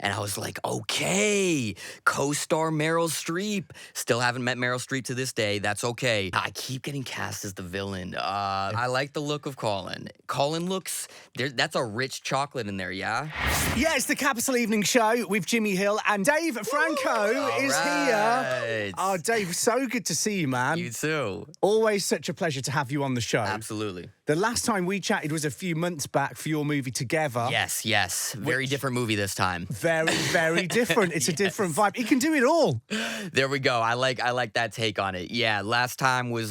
And I was like, okay, co-star Meryl Streep. Still haven't met Meryl Streep to this day. That's okay. I keep getting cast as the villain. I like the look of Colin. Colin looks, that's a rich chocolate in there, yeah? Yeah, it's the Capital Evening Show with Jimmy Hill, and Dave Franco is here. Oh, Dave, so good to see you, man. You too. Always such a pleasure to have you on the show. Absolutely. The last time we chatted was a few months back for your movie Together. Yes. Very different movie this time. Very, very different. It's a different vibe. He can do it all. There we go. I like that take on it. Yeah, last time was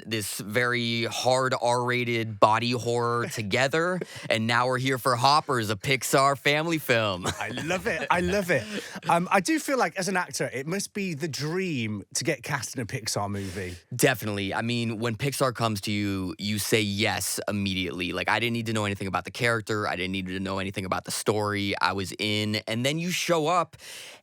this very hard R-rated body horror Together, and now we're here for Hoppers, a Pixar family film. I love it. I love it. I do feel like as an actor, it must be the dream to get cast in a Pixar movie. Definitely. I mean, when Pixar comes to you, you say yes immediately. Like, I didn't need to know anything about the character. I didn't need to know anything about the story. I was in, and then you show up,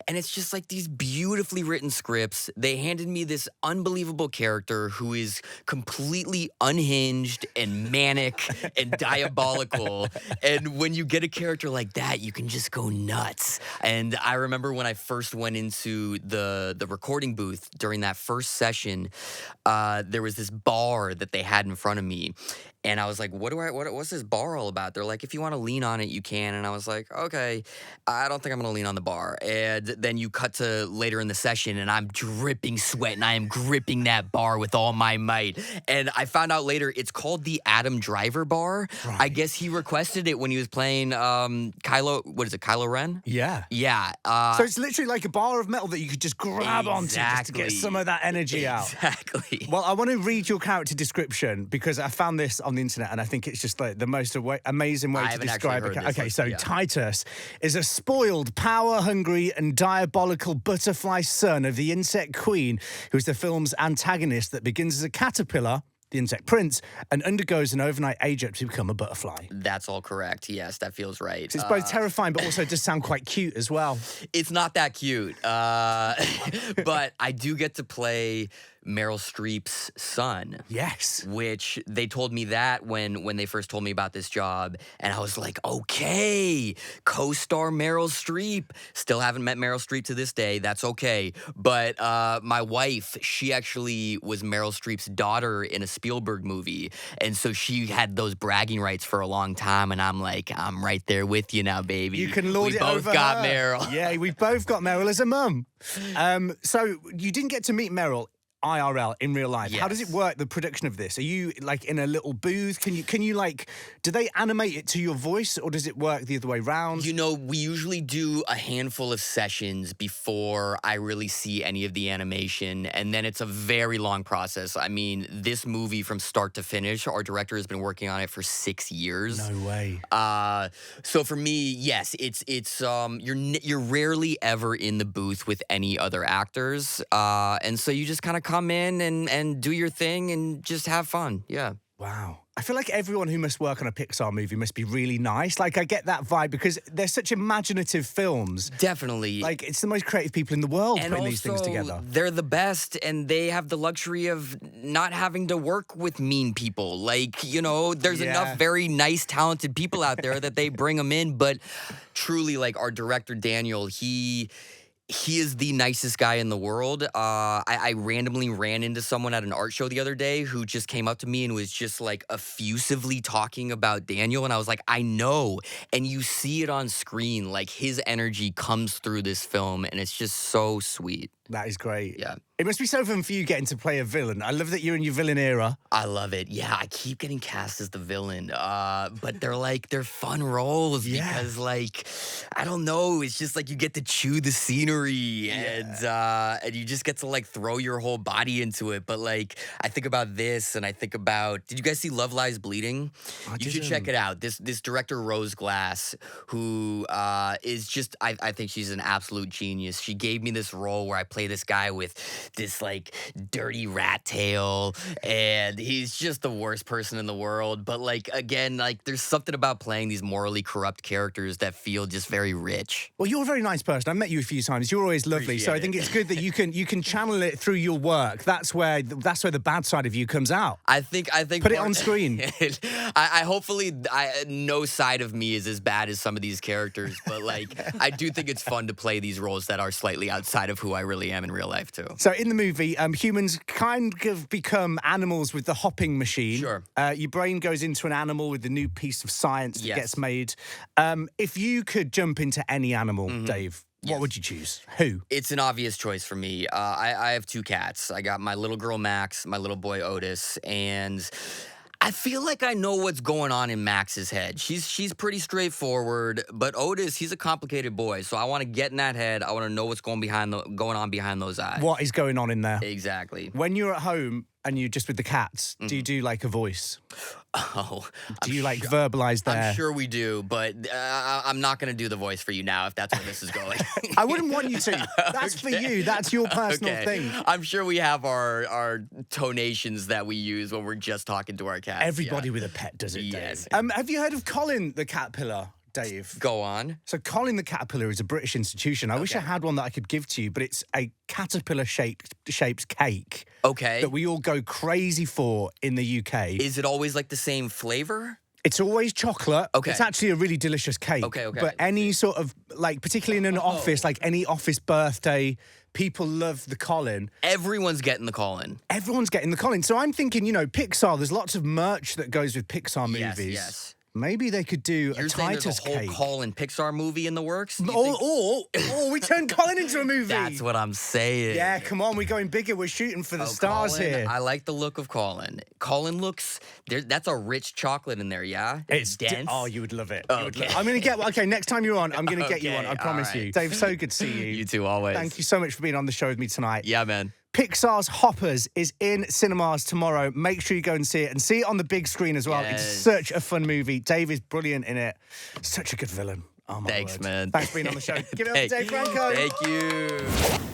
and it's just like these beautifully written scripts. They handed me this unbelievable character who is completely unhinged and manic and diabolical. And when you get a character like that, you can just go nuts. And I remember when I first went into the recording booth during that first session, there was this bar that they had in front of me. And I was like, what's this bar all about? They're like, if you want to lean on it, you can. And I was like, okay, I don't think I'm going to lean on the bar. And then you cut to later in the session, and I'm dripping sweat, and I am gripping that bar with all my might. And I found out later it's called the Adam Driver bar. Right. I guess he requested it when he was playing Kylo Ren? Yeah. Yeah. So it's literally like a bar of metal that you could just grab onto just to get some of that energy out. Exactly. Well, I want to read your character description because I found this on the internet, and I think it's just like the most amazing way to describe it. Okay, so Titus is a spoiled, power-hungry, and diabolical butterfly son of the insect queen, who is the film's antagonist that begins as a caterpillar, the insect prince, and undergoes an overnight age-up to become a butterfly. That's all correct. Yes, that feels right. It's both terrifying, but also does sound quite cute as well. It's not that cute, but I do get to play Meryl Streep's son. Yes. Which they told me that when they first told me about this job, and I was like, okay, co-star Meryl Streep. Still haven't met Meryl Streep to this day. That's okay. But my wife, she actually was Meryl Streep's daughter in a Spielberg movie, and so she had those bragging rights for a long time, and I'm like, I'm right there with you now, baby. You can lord it over her. We both got Meryl. Yeah, we both got Meryl as a mum. So you didn't get to meet Meryl IRL in real life. Yes. How does it work, the production of this? Are you like in a little booth? Can you like, do they animate it to your voice, or does it work the other way around? You know, we usually do a handful of sessions before I really see any of the animation, and then it's a very long process. I mean, this movie from start to finish, our director has been working on it for 6 years. No way. So for me, yes, it's you're rarely ever in the booth with any other actors, and so you just kind of come in and do your thing and just have fun. Yeah. Wow. I feel like everyone who must work on a Pixar movie must be really nice. Like, I get that vibe because they're such imaginative films. Definitely. Like, it's the most creative people in the world and putting these things together. They're the best, and they have the luxury of not having to work with mean people. Like, you know, there's enough very nice, talented people out there that they bring them in. But truly, like, our director, Daniel, he is the nicest guy in the world. I randomly ran into someone at an art show the other day who just came up to me and was just like effusively talking about Daniel. And I was like, I know. And you see it on screen, like his energy comes through this film, and it's just so sweet. That is great. Yeah. It must be so fun for you getting to play a villain. I love that you're in your villain era. I love it. Yeah, I keep getting cast as the villain. But they're fun roles because, like, I don't know. It's just like you get to chew the scenery and you just get to like throw your whole body into it. But like, I think about this and I think about, did you guys see Love Lies Bleeding? You should check it out. This director, Rose Glass, who is just, I think she's an absolute genius. She gave me this role where I played play this guy with this like dirty rat tail, and he's just the worst person in the world. But like again, like there's something about playing these morally corrupt characters that feel just very rich. Well, you're a very nice person. I've met you a few times. You're always lovely. Appreciate so I think it's good that you can channel it through your work. That's where the bad side of you comes out. I think put it on screen. I hopefully no side of me is as bad as some of these characters, but like I do think it's fun to play these roles that are slightly outside of who I really am in real life too. So in the movie, humans kind of become animals with the hopping machine. Sure. Your brain goes into an animal with the new piece of science that gets made. If you could jump into any animal, Dave, what would you choose? Who? It's an obvious choice for me. I have 2 cats. I got my little girl Max, my little boy Otis, and I feel like I know what's going on in Max's head. She's pretty straightforward, but Otis, he's a complicated boy. So I want to get in that head. I want to know what's going on behind those eyes. What is going on in there? Exactly. When you're at home and you're just with the cats, do you do like a voice? Oh, do you like verbalize there? I'm sure we do, but I'm not going to do the voice for you now if that's where this is going. I wouldn't want you to. That's for you. That's your personal thing. I'm sure we have our tonations that we use when we're just talking to our cats. Everybody with a pet does it, Dave. Have you heard of Colin the Caterpillar? Dave. Go on. So Colin the Caterpillar is a British institution. I wish I had one that I could give to you, but it's a caterpillar-shaped cake. Okay. That we all go crazy for in the UK. Is it always like the same flavor? It's always chocolate. Okay. It's actually a really delicious cake. Okay. But any sort of, like, particularly in an office, like any office birthday, people love the Colin. Everyone's getting the Colin. Everyone's getting the Colin. So I'm thinking, Pixar, there's lots of merch that goes with Pixar movies. Yes. Maybe they could do a Titus cake. There's a whole Colin Pixar movie in the works? Or we turn Colin into a movie. That's what I'm saying. Yeah, come on, we're going bigger. We're shooting for the stars Colin, here. I like the look of Colin. Colin looks, that's a rich chocolate in there, yeah? It's dense. You would love it. Okay. I'm going to get, next time you're on, I'm going to get you on. I promise you. Dave, so good to see you. You too, always. Thank you so much for being on the show with me tonight. Yeah, man. Pixar's Hoppers is in cinemas tomorrow. Make sure you go and see it, and see it on the big screen as well. Yes. It's such a fun movie. Dave is brilliant in it. Such a good villain. Oh my Thanks, word. man. Thanks for being on the show. Give it up to Dave Franco. Thank you.